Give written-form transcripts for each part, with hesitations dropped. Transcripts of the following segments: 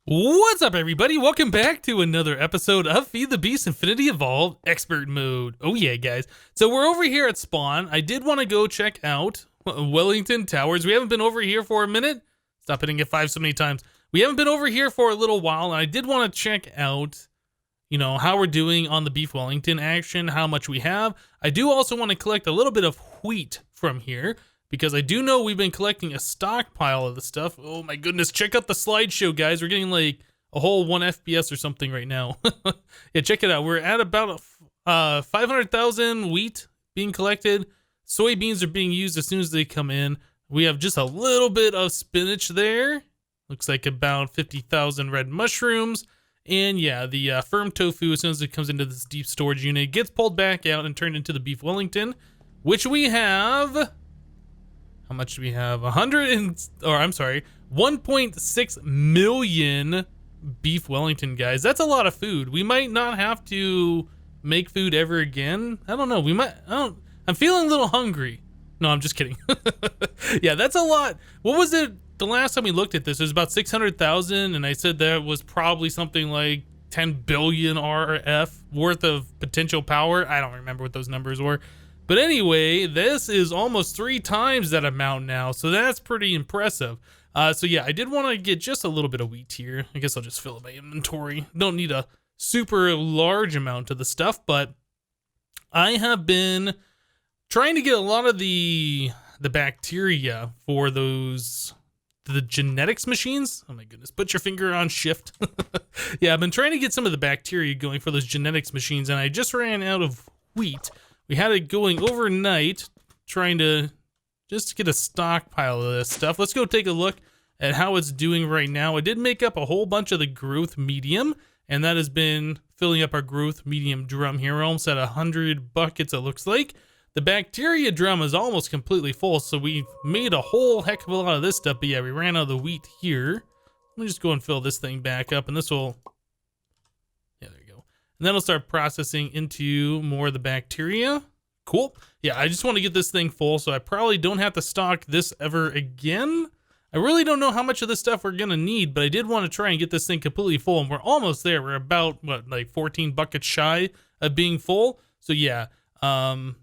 What's up, everybody? Welcome back to another episode of Feed the Beast Infinity Evolved Expert Mode. Oh yeah, guys. So we're over here at Spawn. I did want to go check out Wellington Towers. We haven't been over here for a minute. Stop hitting it 5 so many times. We haven't been over here for a little while, and I did want to check out, how we're doing on the Beef Wellington action, how much we have. I do also want to collect a little bit of wheat from here, because I do know we've been collecting a stockpile of the stuff. Oh my goodness, check out the slideshow, guys. We're getting like a whole 1 FPS or something right now. Yeah, check it out. We're at about 500,000 wheat being collected. Soybeans are being used as soon as they come in. We have just a little bit of spinach there. Looks like about 50,000 red mushrooms. And yeah, the firm tofu, as soon as it comes into this deep storage unit, gets pulled back out and turned into the Beef Wellington, which we have... How much do we have? 1.6 million Beef Wellington, guys. That's a lot of food. We might not have to make food ever again. I don't know. We might. I'm feeling a little hungry. No, I'm just kidding. Yeah, that's a lot. What was it? The last time we looked at this, it was about 600,000, and I said that was probably something like 10 billion RF worth of potential power. I don't remember what those numbers were. But anyway, this is almost 3 times that amount now, so that's pretty impressive. So yeah, I did want to get just a little bit of wheat here. I guess I'll just fill up my inventory. Don't need a super large amount of the stuff, but I have been trying to get a lot of the bacteria for the genetics machines. Oh my goodness, put your finger on shift. Yeah, I've been trying to get some of the bacteria going for those genetics machines, and I just ran out of wheat. We had it going overnight, trying to just get a stockpile of this stuff. Let's go take a look at how it's doing right now. I did make up a whole bunch of the growth medium, and that has been filling up our growth medium drum here. We're almost at 100 buckets, it looks like. The bacteria drum is almost completely full, so we've made a whole heck of a lot of this stuff. But yeah, we ran out of the wheat here. Let me just go and fill this thing back up, and this will... And then it'll start processing into more of the bacteria. Cool. Yeah, I just want to get this thing full, so I probably don't have to stock this ever again. I really don't know how much of this stuff we're going to need, but I did want to try and get this thing completely full, and we're almost there. We're about, like 14 buckets shy of being full. So yeah, got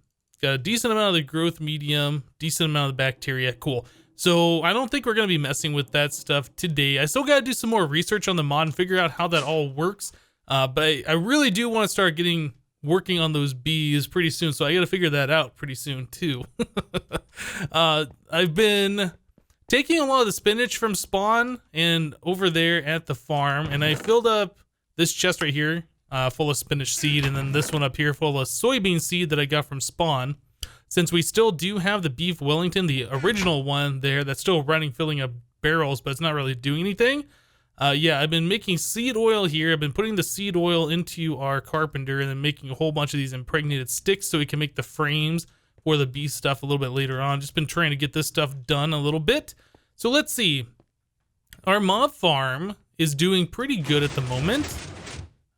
a decent amount of the growth medium, decent amount of the bacteria. Cool. So I don't think we're going to be messing with that stuff today. I still got to do some more research on the mod and figure out how that all works. But I really do want to start working on those bees pretty soon, so I got to figure that out pretty soon too. I've been taking a lot of the spinach from Spawn and over there at the farm, and I filled up this chest right here full of spinach seed, and then this one up here full of soybean seed that I got from Spawn. Since we still do have the Beef Wellington, the original one there, that's still running, filling up barrels, but it's not really doing anything. Yeah, I've been making seed oil here. I've been putting the seed oil into our carpenter and then making a whole bunch of these impregnated sticks so we can make the frames for the bee stuff a little bit later on. Just been trying to get this stuff done a little bit. So let's see. Our mob farm is doing pretty good at the moment.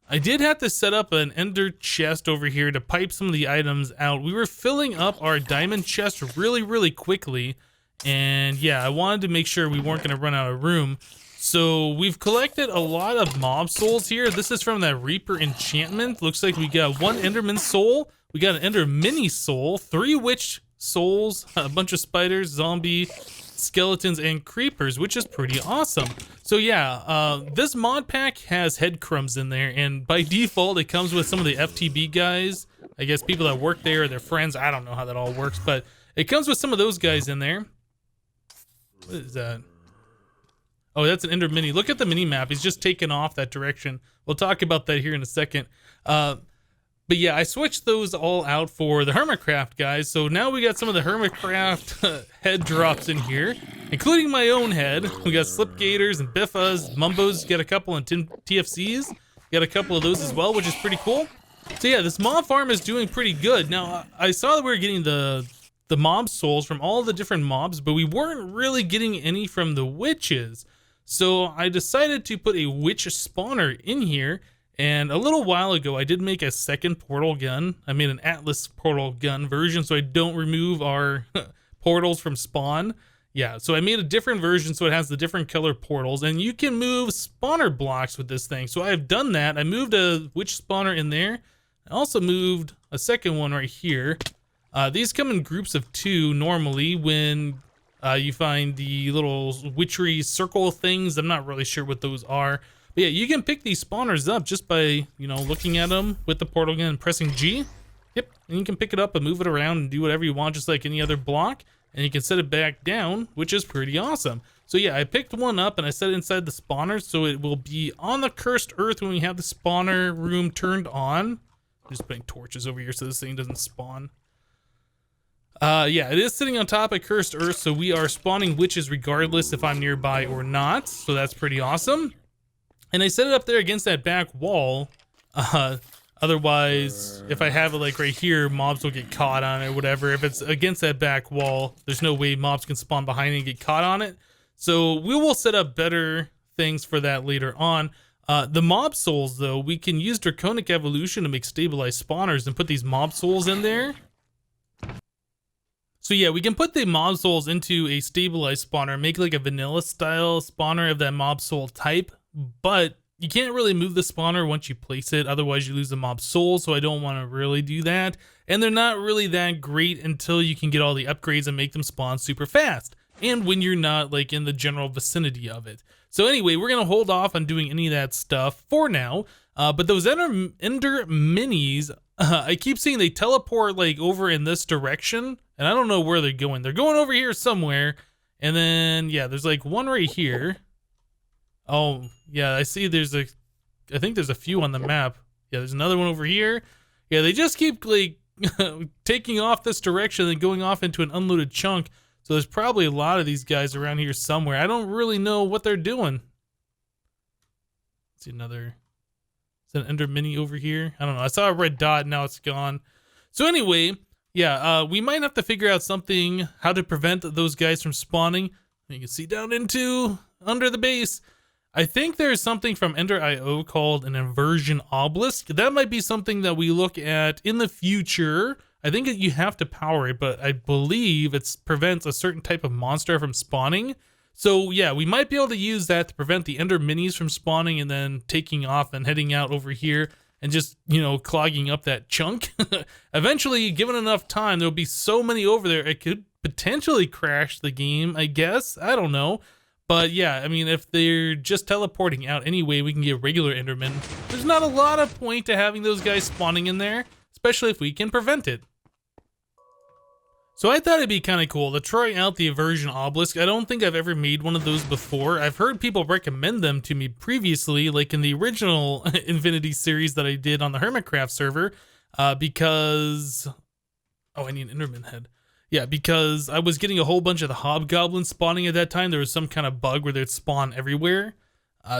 I did have to set up an ender chest over here to pipe some of the items out. We were filling up our diamond chest really, really quickly. And yeah, I wanted to make sure we weren't going to run out of room. So we've collected a lot of mob souls here. This is from that Reaper enchantment. Looks like we got 1 Enderman soul. We got an Ender mini soul, 3 witch souls, a bunch of spiders, zombie, skeletons, and creepers, which is pretty awesome. So yeah, this mod pack has head crumbs in there, and by default, it comes with some of the FTB guys. I guess people that work there or their friends. I don't know how that all works, but it comes with some of those guys in there. What is that? Oh, that's an Ender mini. Look at the mini map. He's just taken off that direction. We'll talk about that here in a second. But yeah, I switched those all out for the Hermitcraft guys. So now we got some of the Hermitcraft head drops in here, including my own head. We got Slipgators and Biffas, Mumbos, got a couple, and TFCs. Got a couple of those as well, which is pretty cool. So yeah, this mob farm is doing pretty good. Now, I saw that we were getting the mob souls from all the different mobs, but we weren't really getting any from the witches. So I decided to put a witch spawner in here, and a little while ago I did make a second portal gun. I made an Atlas portal gun version so I don't remove our portals from Spawn. Yeah, so I made a different version so it has the different color portals, and you can move spawner blocks with this thing. So I've done that. I moved a witch spawner in there. I also moved a second one right here. These come in groups of 2 normally when you find the little witchery circle things. I'm not really sure what those are. But yeah, you can pick these spawners up just by, you know, looking at them with the portal gun and pressing G. Yep, and you can pick it up and move it around and do whatever you want, just like any other block. And you can set it back down, which is pretty awesome. So yeah, I picked one up and I set it inside the spawner, so it will be on the cursed earth when we have the spawner room turned on. I'm just putting torches over here so this thing doesn't spawn. Yeah, it is sitting on top of cursed earth, so we are spawning witches regardless if I'm nearby or not. So that's pretty awesome. And I set it up there against that back wall. Otherwise, if I have it like right here, mobs will get caught on it or whatever. If it's against that back wall, there's no way mobs can spawn behind it and get caught on it. So we will set up better things for that later on. The mob souls, though, we can use Draconic Evolution to make stabilized spawners and put these mob souls in there. So yeah, we can put the mob souls into a stabilized spawner, make like a vanilla style spawner of that mob soul type, but you can't really move the spawner once you place it, otherwise you lose the mob soul, so I don't want to really do that. And they're not really that great until you can get all the upgrades and make them spawn super fast, and when you're not like in the general vicinity of it. So anyway, we're gonna hold off on doing any of that stuff for now. But those ender minis, I keep seeing they teleport like over in this direction, and I don't know where they're going. They're going over here somewhere, and then yeah, there's like one right here. Oh, yeah, I see I think there's a few on the map. Yeah, there's another one over here. Yeah, they just keep, like, taking off this direction and going off into an unloaded chunk. So there's probably a lot of these guys around here somewhere. I don't really know what they're doing. Let's see another. Is that an Ender Mini over here? I don't know. I saw a red dot, now it's gone. So anyway, yeah, we might have to figure out something, how to prevent those guys from spawning. You can see down into under the base. I think there's something from Ender.io called an Inversion Obelisk. That might be something that we look at in the future. I think you have to power it, but I believe it prevents a certain type of monster from spawning. So yeah, we might be able to use that to prevent the Ender Minis from spawning and then taking off and heading out over here and just, you know, clogging up that chunk. Eventually, given enough time, there'll be so many over there, it could potentially crash the game, I guess. I don't know. But yeah, I mean, if they're just teleporting out anyway, we can get regular Endermen. There's not a lot of point to having those guys spawning in there, especially if we can prevent it. So I thought it'd be kind of cool to try out the Aversion Obelisk. I don't think I've ever made one of those before. I've heard people recommend them to me previously, like in the original Infinity series that I did on the Hermitcraft server, because... Oh, I need an Enderman head. Yeah, because I was getting a whole bunch of the hobgoblins spawning at that time. There was some kind of bug where they'd spawn everywhere.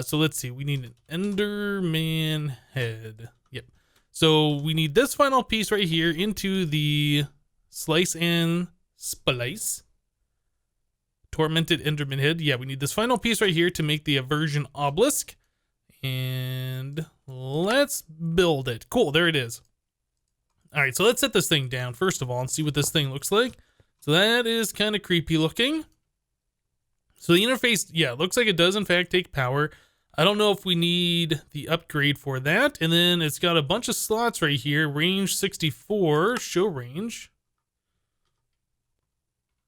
So let's see. We need an Enderman head. Yep. So we need this final piece right here into the slice and splice. Tormented Enderman head. Yeah, we need this final piece right here to make the Aversion Obelisk. And let's build it. Cool, there it is. All right, so let's set this thing down first of all and see what this thing looks like. So that is kind of creepy looking. So the interface, yeah, looks like it does in fact take power. I don't know if we need the upgrade for that. And then it's got a bunch of slots right here. Range 64, show range.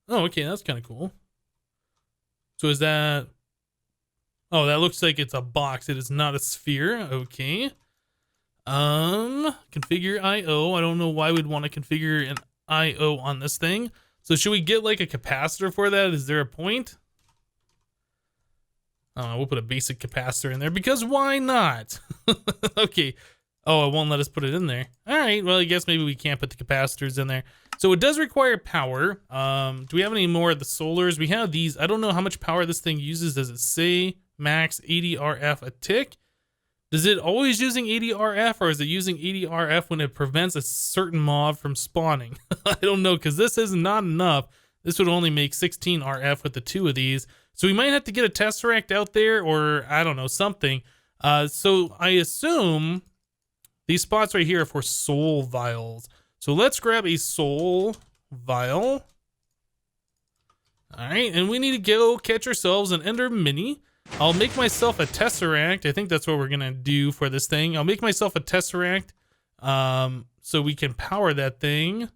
Oh, okay, that's kind of cool. So is that... Oh, that looks like it's a box. It is not a sphere. Okay. Configure IO. I don't know why we'd want to configure an IO on this thing. So should we get like a capacitor for that? Is there a point? I don't know, we'll put a basic capacitor in there because why not? Okay. Oh, it won't let us put it in there. All right, well, I guess maybe we can't put the capacitors in there. So it does require power. Do we have any more of the solars? We have these. I don't know how much power this thing uses. Does it say max 80 RF a tick? Is it always using 80 RF, or is it using 80 RF when it prevents a certain mob from spawning? I don't know, because this is not enough. This would only make 16 RF with the 2 of these. So we might have to get a Tesseract out there, or I don't know, something. So I assume these spots right here are for soul vials. So let's grab a soul vial. All right, and we need to go catch ourselves an Ender Mini. I'll make myself a Tesseract. I think that's what we're gonna do for this thing. I'll make myself a Tesseract so we can power that thing.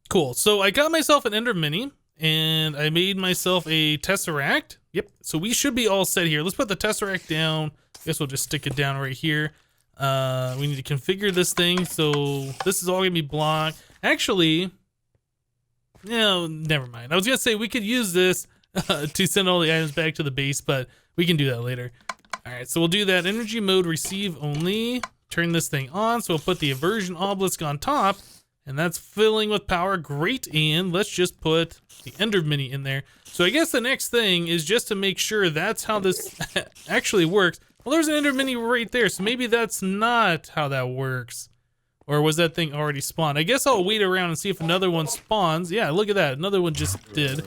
Cool, so I got myself an Ender Mini and I made myself a Tesseract. Yep, so we should be all set here. Let's put the Tesseract down. I guess we'll just stick it down right here. We need to configure this thing, so this is all gonna be blocked. Actually, no, never mind. I was gonna say we could use this to send all the items back to the base, but we can do that later. All right, so we'll do that. Energy mode, receive only. Turn this thing on, so we'll put the Aversion Obelisk on top, and that's filling with power. Great, and let's just put the Ender Mini in there. So I guess the next thing is just to make sure that's how this actually works. Well, there's an Ender Mini right there, so maybe that's not how that works. Or was that thing already spawned? I guess I'll wait around and see if another one spawns. Yeah, look at that. Another one just did.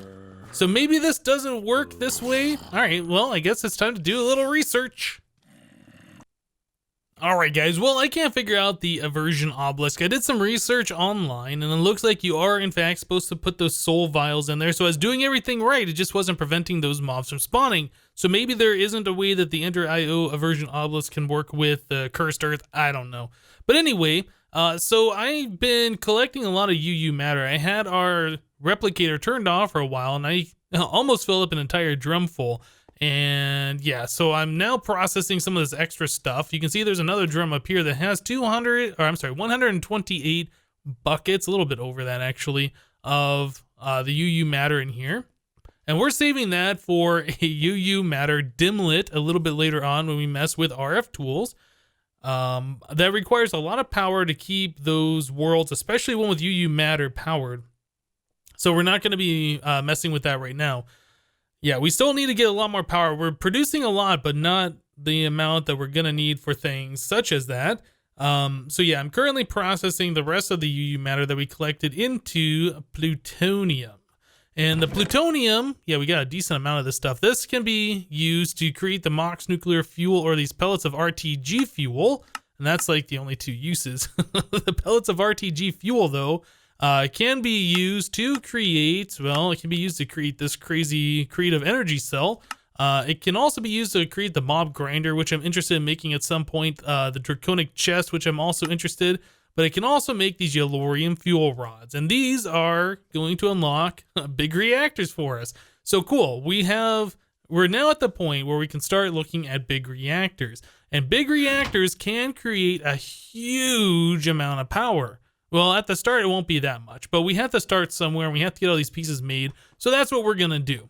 So maybe this doesn't work this way. All right, well, I guess it's time to do a little research. All right, guys. Well, I can't figure out the Aversion Obelisk. I did some research online, and it looks like you are, in fact, supposed to put those soul vials in there. So I was doing everything right. It just wasn't preventing those mobs from spawning. So maybe there isn't a way that the Ender IO Aversion Obelisk can work with the Cursed Earth. I don't know. But anyway, so I've been collecting a lot of UU matter. I had our replicator turned off for a while, and I almost filled up an entire drum full. And yeah, so I'm now processing some of this extra stuff. You can see there's another drum up here that has 128 buckets, a little bit over that actually, of the UU matter in here. And we're saving that for a UU matter dimlet a little bit later on when we mess with RF tools. That requires a lot of power to keep those worlds, especially one with UU matter, powered. So we're not going to be messing with that right now. Yeah, we still need to get a lot more power. We're producing a lot, but not the amount that we're going to need for things such as that. So yeah, I'm currently processing the rest of the UU matter that we collected into plutonium. And the plutonium, yeah, we got a decent amount of this stuff. This can be used to create the MOX nuclear fuel or these pellets of RTG fuel. And that's like the only two uses. The pellets of RTG fuel, though, can be used to create, well, it can be used to create this crazy creative energy cell. It can also be used to create the mob grinder, which I'm interested in making at some point, the draconic chest, which I'm also interested, but it can also make these yellorium fuel rods, and these are going to unlock big reactors for us. So cool. We're now at the point where we can start looking at big reactors, and big reactors can create a huge amount of power. Well, at the start, it won't be that much, but we have to start somewhere, and we have to get all these pieces made. So that's what we're going to do.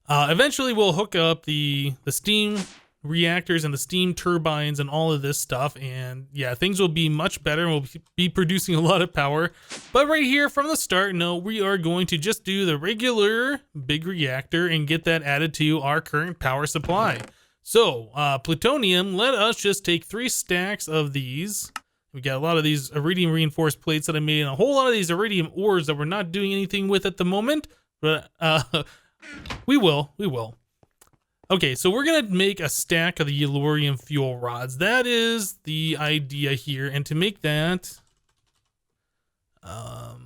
Eventually, we'll hook up the steam reactors and the steam turbines and all of this stuff. And yeah, things will be much better, and we'll be producing a lot of power. But right here from the start, no, we are going to just do the regular big reactor and get that added to our current power supply. So plutonium, let us just take 3 stacks of these. We got a lot of these iridium reinforced plates that I made, and a whole lot of these iridium ores that we're not doing anything with at the moment, but we will. Okay, so we're gonna make a stack of the yellorium fuel rods. That is the idea here, and to make that, yeah,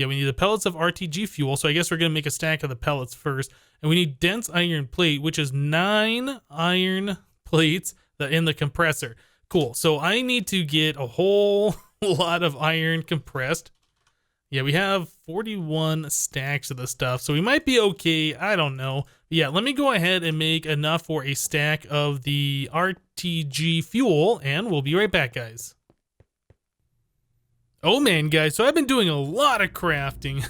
we need the pellets of RTG fuel. So I guess we're gonna make a stack of the pellets first, and we need dense iron plate, which is 9 iron plates in the compressor. Cool. So I need to get a whole lot of iron compressed. Yeah, we have 41 stacks of the stuff, so we might be okay. I don't know. But yeah, let me go ahead and make enough for a stack of the RTG fuel, and we'll be right back, guys. Oh man, guys, so I've been doing a lot of crafting.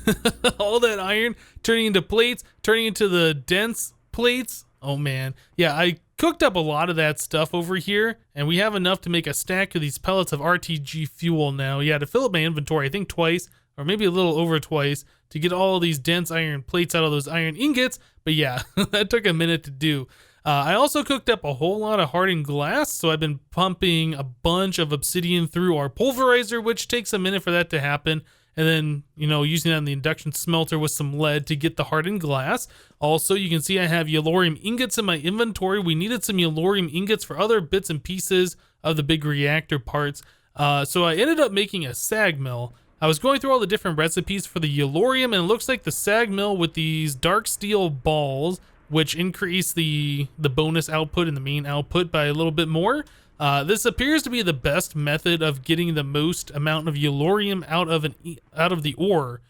All that iron turning into plates, turning into the dense plates. Oh man. Yeah, I cooked up a lot of that stuff over here, and we have enough to make a stack of these pellets of RTG fuel now. Yeah, to fill up my inventory, I think twice, or maybe a little over twice, to get all of these dense iron plates out of those iron ingots. But yeah, that took a minute to do. I also cooked up a whole lot of hardened glass, so I've been pumping a bunch of obsidian through our pulverizer, which takes a minute for that to happen. And then, you know, using that in the induction smelter with some lead to get the hardened glass. Also, you can see I have yellorium ingots in my inventory. We needed some yellorium ingots for other bits and pieces of the big reactor parts. So I ended up making a sag mill. I was going through all the different recipes for the Yellorium, and it looks like the sag mill with these dark steel balls, which increase the bonus output and the main output by a little bit more. This appears to be the best method of getting the most amount of Yellorium out of the ore.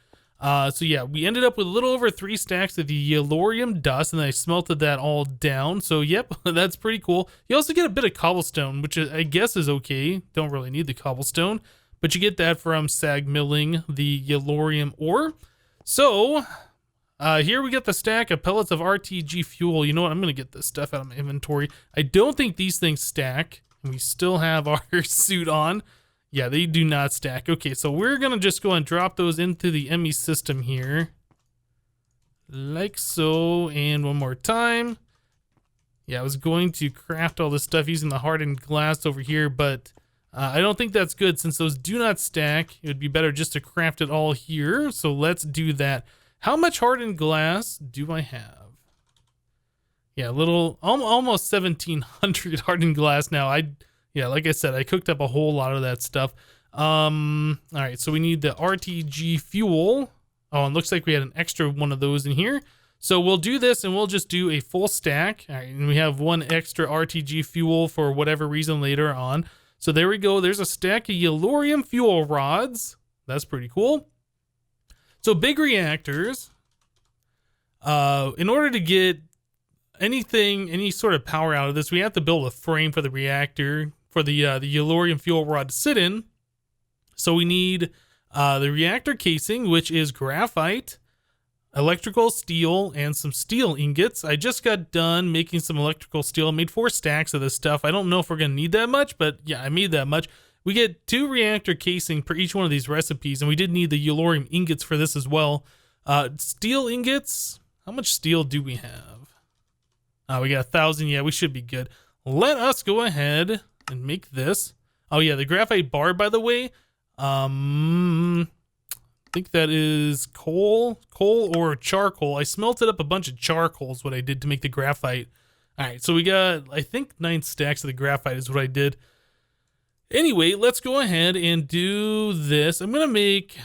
So yeah, we ended up with a little over 3 stacks of the Yellorium dust, and I smelted that all down. So yep, that's pretty cool. You also get a bit of cobblestone, which I guess is okay. Don't really need the cobblestone, but you get that from sag milling the Yellorium ore. So here we get the stack of pellets of RTG fuel. You know what? I'm going to get this stuff out of my inventory. I don't think these things stack. And we still have our suit on. Yeah, they do not stack. Okay, so we're going to just go and drop those into the ME system here. Like so. And one more time. Yeah, I was going to craft all this stuff using the hardened glass over here, but I don't think that's good since those do not stack. It would be better just to craft it all here. So let's do that. How much hardened glass do I have? Yeah, almost 1,700 hardened glass now. Yeah, like I said, I cooked up a whole lot of that stuff. All right, so we need the RTG fuel. Oh, and looks like we had an extra one of those in here. So we'll do this and we'll just do a full stack. All right, and we have one extra RTG fuel for whatever reason later on. So there we go. There's a stack of Yellorium fuel rods. That's pretty cool. So big reactors, in order to get any sort of power out of this, we have to build a frame for the reactor for the Yellorium fuel rod to sit in. So we need the reactor casing, which is graphite, electrical steel, and some steel ingots. I just got done making some electrical steel. I made 4 stacks of this stuff. I don't know if we're going to need that much, but yeah, I made that much. We get 2 reactor casing per each one of these recipes, and we did need the Yellorium ingots for this as well. Steel ingots, how much steel do we have? We got 1,000. Yeah, we should be good. Let us go ahead and make this. Oh yeah, the graphite bar, by the way, I think that is coal or charcoal. I smelted up a bunch of charcoal is what I did to make the graphite. All right, so we got, I think 9 stacks of the graphite is what I did. Anyway, let's go ahead and do this. I'm going to make,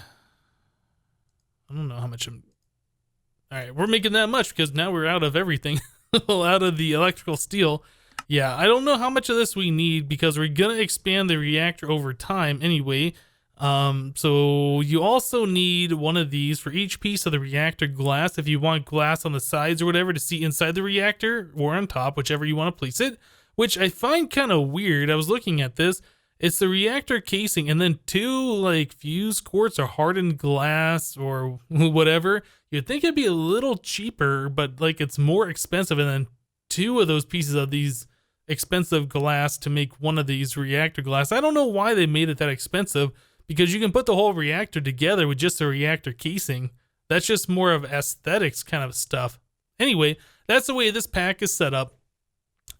I don't know how much all right, we're making that much because now we're out of everything. Out of the electrical steel. Yeah, I don't know how much of this we need because we're gonna expand the reactor over time anyway. So you also need one of these for each piece of the reactor glass if you want glass on the sides or whatever to see inside the reactor, or on top, whichever you want to place it, which I find kind of weird. I was looking at this. It's the reactor casing and then 2 like fuse quartz or hardened glass or whatever. You'd think it'd be a little cheaper, but like it's more expensive, and then 2 of those pieces of these expensive glass to make one of these reactor glass. I don't know why they made it that expensive, because you can put the whole reactor together with just a reactor casing. That's just more of aesthetics kind of stuff. Anyway, that's the way this pack is set up.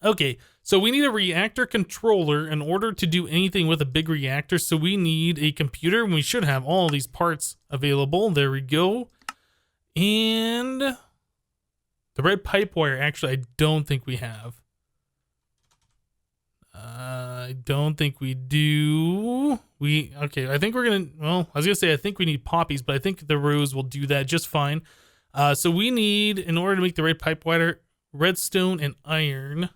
Okay, so we need a reactor controller in order to do anything with a big reactor. So we need a computer, and we should have all these parts available. There we go. And the red pipe wire, actually, I don't think we have. I don't think we do. Okay, I think we're gonna, well, I was gonna say I think we need poppies, but I think the rose will do that just fine. So we need, in order to make the red pipe wire, redstone and iron.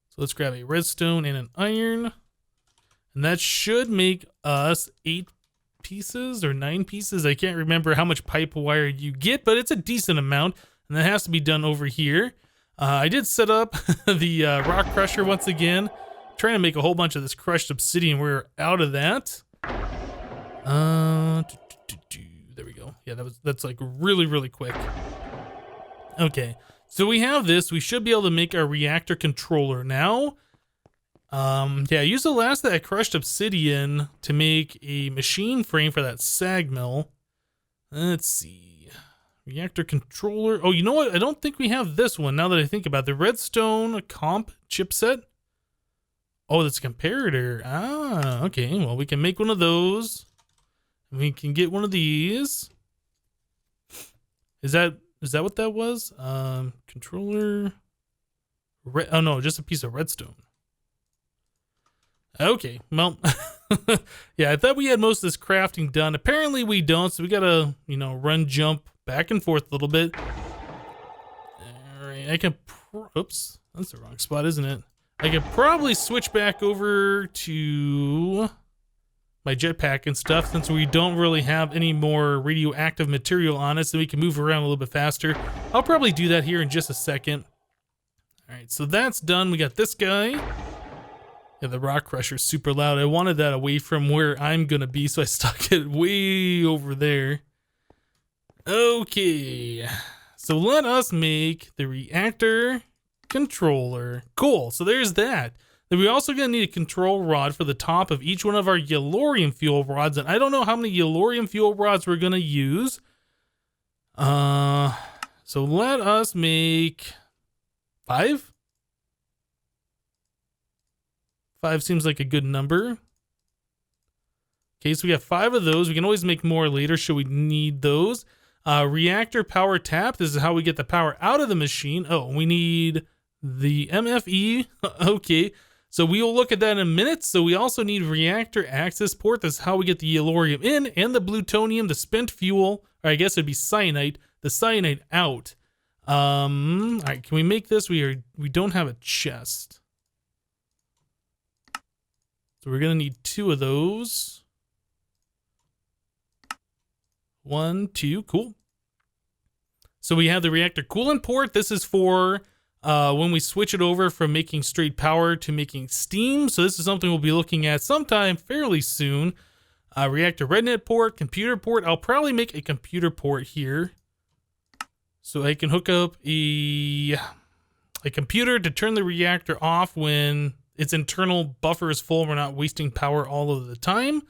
So let's grab a redstone and an iron. And that should make us 8 pieces or 9 pieces. I can't remember how much pipe wire you get, but it's a decent amount. And that has to be done over here. I did set up the rock crusher once again. Trying to make a whole bunch of this crushed obsidian. We're out of that. There we go. Yeah, that's like really quick. Okay. So we have this. We should be able to make our reactor controller now. Yeah, I used the last of that crushed obsidian to make a machine frame for that sag mill. Let's see. Reactor controller. Oh, you know what? I don't think we have this one now that I think about it. The redstone comp chipset. Oh, that's a comparator. Ah, okay. Well, we can make one of those. We can get one of these. Is that what that was? Controller. Oh no, just a piece of redstone. Okay, well, Yeah, I thought we had most of this crafting done. Apparently we don't, so we gotta, run, jump back and forth a little bit. All right, I can, oops, that's the wrong spot, isn't it? I could probably switch back over to my jetpack and stuff since we don't really have any more radioactive material on it, so we can move around a little bit faster. I'll probably do that here in just a second. All right, so that's done. We got this guy. Yeah, the rock crusher's super loud. I wanted that away from where I'm gonna be, so I stuck it way over there. Okay, so let us make the reactor controller. Cool, so there's that. Then we're also gonna need a control rod for the top of each one of our yellorium fuel rods, and I don't know how many yellorium fuel rods we're gonna use. So let us make 5? 5 seems like a good number. Okay, so we got 5 of those. We can always make more later should we need those. Reactor Power Tap. This is how we get the power out of the machine. Oh, we need the MFE. Okay, so we will look at that in a minute. So we also need Reactor Access Port. This is how we get the yellorium in, and the plutonium, the spent fuel, or I guess it'd be cyanide, the cyanide out. All right, can we make this? We don't have a chest. So we're gonna need 2 of those. 1, 2, cool. So we have the reactor coolant port. This is for when we switch it over from making straight power to making steam. So this is something we'll be looking at sometime fairly soon. Reactor rednet port, computer port. I'll probably make a computer port here, so I can hook up a computer to turn the reactor off when its internal buffer is full. We're not wasting power all of the time.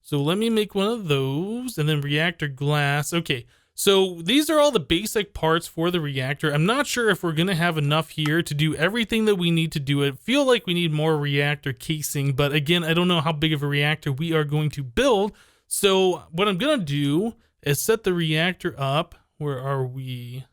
So let me make one of those, and then reactor glass. Okay, so these are all the basic parts for the reactor. I'm not sure if we're gonna have enough here to do everything that we need to do. I feel like we need more reactor casing, but again, I don't know how big of a reactor we are going to build. So what I'm gonna do is set the reactor up. Where are we?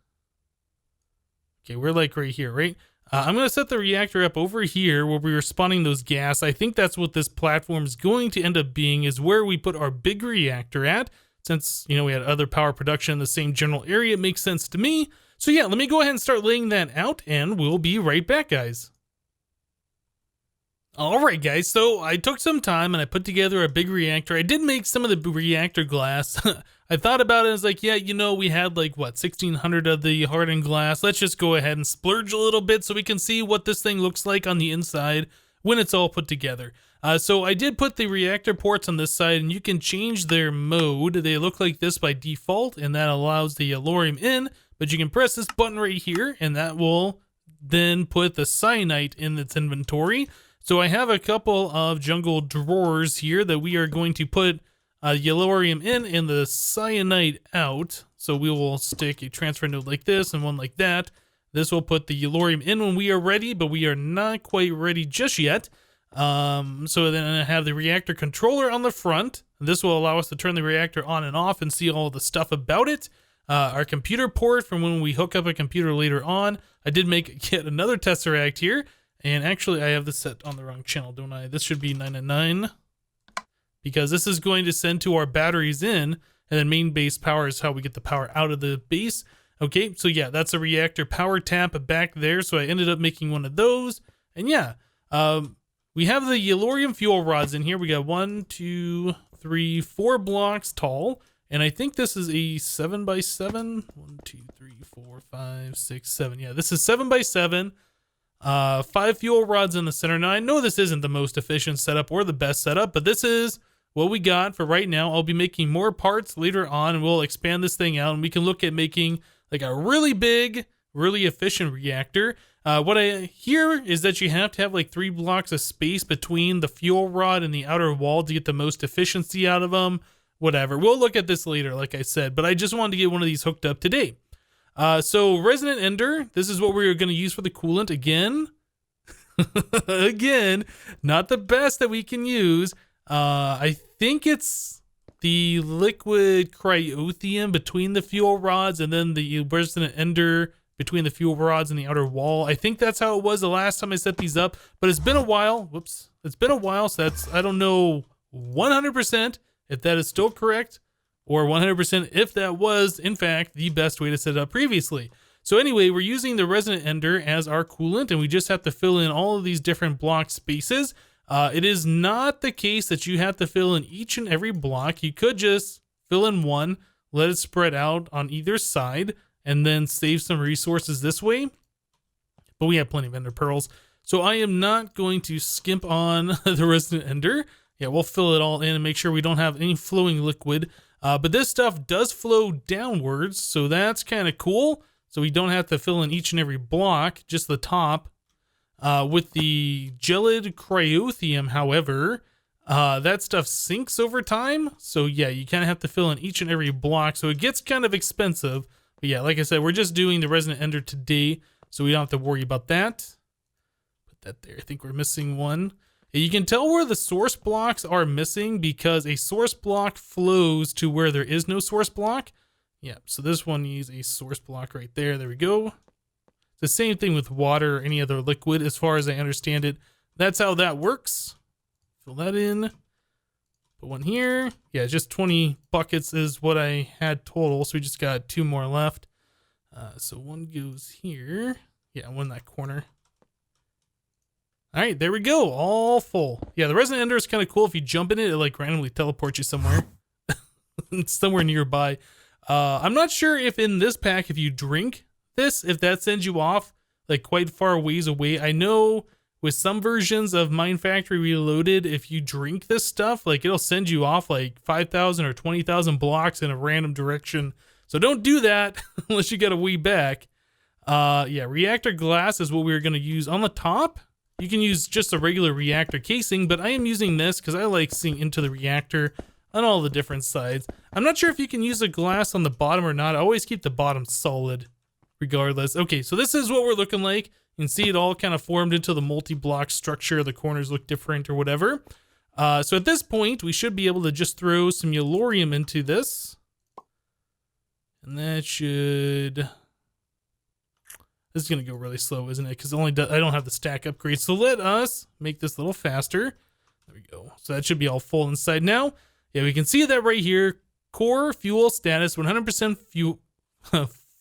Okay, we're like right here, right? I'm going to set the reactor up over here where we were spawning those gas. I think that's what this platform is going to end up being, is where we put our big reactor at. Since, we had other power production in the same general area, it makes sense to me. So yeah, let me go ahead and start laying that out, and we'll be right back, guys. Alright guys, so I took some time and I put together a big reactor. I did make some of the reactor glass. I thought about it, I was like, yeah, we had like, what, 1,600 of the hardened glass. Let's just go ahead and splurge a little bit so we can see what this thing looks like on the inside when it's all put together. So I did put the reactor ports on this side, and you can change their mode. They look like this by default, and that allows the yellorium in, but you can press this button right here, and that will then put the cyanide in its inventory. So I have a couple of jungle drawers here that we are going to put yellorium in and the cyanide out. So we will stick a transfer node like this and one like that. This will put the yellorium in when we are ready, but we are not quite ready just yet. So then I have the reactor controller on the front. This will allow us to turn the reactor on and off and see all the stuff about it. Our computer port from when we hook up a computer later on. I did make yet another Tesseract here. And actually, I have this set on the wrong channel, don't I? This should be 999. Because this is going to send to our batteries in, and then main base power is how we get the power out of the base. Okay, so yeah, that's a reactor power tap back there. So I ended up making one of those. And yeah, we have the yellorium fuel rods in here. We got 1, 2, 3, 4 blocks tall. And I think this is a 7x7. 1, 2, 3, 4, 5, 6, 7. Yeah, this is 7x7. 5 fuel rods in the center. Now, I know this isn't the most efficient setup or the best setup, but this is what we got for right now. I'll be making more parts later on, and we'll expand this thing out, and we can look at making like a really big, really efficient reactor. What I hear is that you have to have like 3 blocks of space between the fuel rod and the outer wall to get the most efficiency out of them. Whatever. We'll look at this later, like I said, but I just wanted to get one of these hooked up today. So Resonant Ender, this is what we're going to use for the coolant again. Again, not the best that we can use. I think it's the liquid cryothium between the fuel rods, and then the Resonant Ender between the fuel rods and the outer wall. I think that's how it was the last time I set these up, but it's been a while. Whoops. It's been a while, so I don't know 100% if that is still correct, or 100% if that was, in fact, the best way to set it up previously. So anyway, we're using the resonant ender as our coolant, and we just have to fill in all of these different block spaces. It is not the case that you have to fill in each and every block. You could just fill in one, let it spread out on either side, and then save some resources this way. But we have plenty of ender pearls, so I am not going to skimp on the resonant ender. Yeah, we'll fill it all in and make sure we don't have any flowing liquid. But this stuff does flow downwards, so that's kind of cool. So we don't have to fill in each and every block, just the top. With the gelid cryothium, however, that stuff sinks over time. So yeah, you kind of have to fill in each and every block. So it gets kind of expensive. But yeah, like I said, we're just doing the resonant ender today, so we don't have to worry about that. Put that there. I think we're missing one. You can tell where the source blocks are missing because a source block flows to where there is no source block. Yeah, so this one needs a source block right there. There we go. It's the same thing with water or any other liquid as far as I understand it. That's how that works. Fill that in. Put one here. Yeah, just 20 buckets is what I had total, so we just got 2 more left. So one goes here. Yeah, one in that corner. All right, there we go. All full. Yeah, the resonant ender is kind of cool. If you jump in it, it like randomly teleports you somewhere. It's somewhere nearby. I'm not sure if in this pack, if you drink this, if that sends you off like quite far ways away. I know with some versions of Mine Factory Reloaded, if you drink this stuff, like it'll send you off like 5,000 or 20,000 blocks in a random direction. So don't do that unless you got a way back. Yeah, Reactor Glass is what we're going to use on the top. You can use just a regular reactor casing, but I am using this because I like seeing into the reactor on all the different sides. I'm not sure if you can use a glass on the bottom or not. I always keep the bottom solid regardless. Okay, so this is what we're looking like. You can see it all kind of formed into the multi-block structure. The corners look different or whatever. So at this point, we should be able to just throw some yellorium into this. And that should... This is going to go really slow, isn't it? Because I don't have the stack upgrade. So let us make this a little faster. There we go. So that should be all full inside now. Yeah, we can see that right here. Core fuel status, 100% fuel.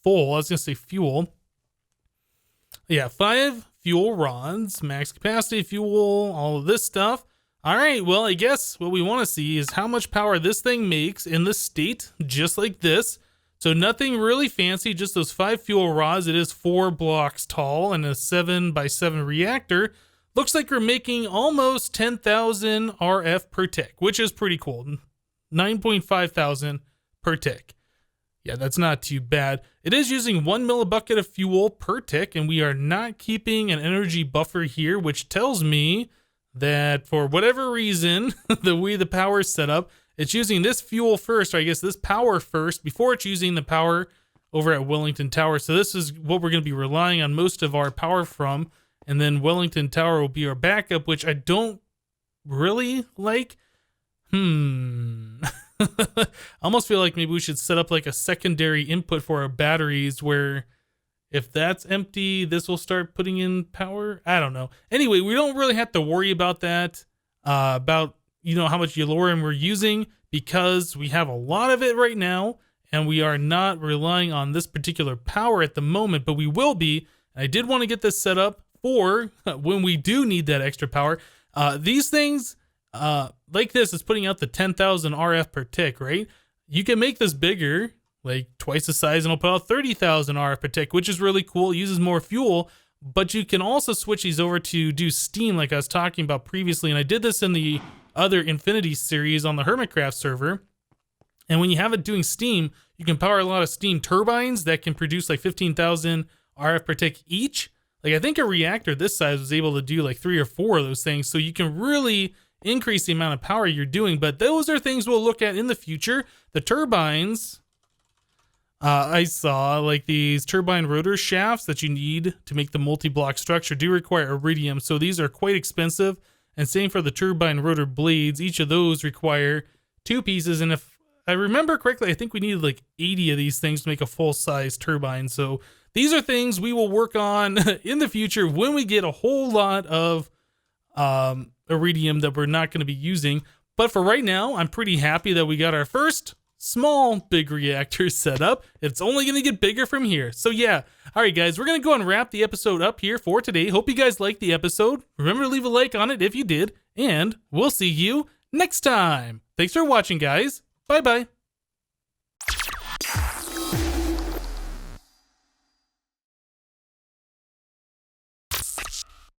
Full. I was going to say fuel. Yeah, 5 fuel rods, max capacity fuel, all of this stuff. All right, well, I guess what we want to see is how much power this thing makes in this state, just like this. So nothing really fancy, just those 5 fuel rods. It is 4 blocks tall and a 7x7 reactor. Looks like we're making almost 10,000 RF per tick, which is pretty cool. 9.5 thousand per tick. Yeah, that's not too bad. It is using 1 millibucket of fuel per tick, and we are not keeping an energy buffer here, which tells me that for whatever reason, the way the power is set up, it's using this fuel first, or I guess this power first, before it's using the power over at Wellington Tower. So this is what we're going to be relying on most of our power from. And then Wellington Tower will be our backup, which I don't really like. I almost feel like maybe we should set up like a secondary input for our batteries where if that's empty, this will start putting in power. I don't know. Anyway, we don't really have to worry about that, about, you know, how much yellorium we're using, because we have a lot of it right now and we are not relying on this particular power at the moment, but we will be. I did want to get this set up for when we do need that extra power. These things, like this, is putting out the 10,000 RF per tick, right? You can make this bigger, like twice the size, and it'll put out 30,000 RF per tick, which is really cool. It uses more fuel, but you can also switch these over to do steam like I was talking about previously. And I did this in the other Infinity series on the Hermitcraft server. And when you have it doing steam, you can power a lot of steam turbines that can produce like 15,000 RF per tick each. Like I think a reactor this size was able to do like 3 or 4 of those things. So you can really increase the amount of power you're doing, but those are things we'll look at in the future. The turbines, I saw like these turbine rotor shafts that you need to make the multi-block structure do require iridium. So these are quite expensive, and same for the turbine rotor blades. Each of those require 2 pieces. And if I remember correctly, I think we needed like 80 of these things to make a full size turbine. So these are things we will work on in the future when we get a whole lot of iridium that we're not going to be using. But for right now, I'm pretty happy that we got our first small big reactor set up. It's only going to get bigger from here. So yeah, all right guys, we're going to go and wrap the episode up here for today. Hope you guys liked the episode. Remember to leave a like on it if you did, and we'll see you next time. Thanks for watching, guys. Bye bye.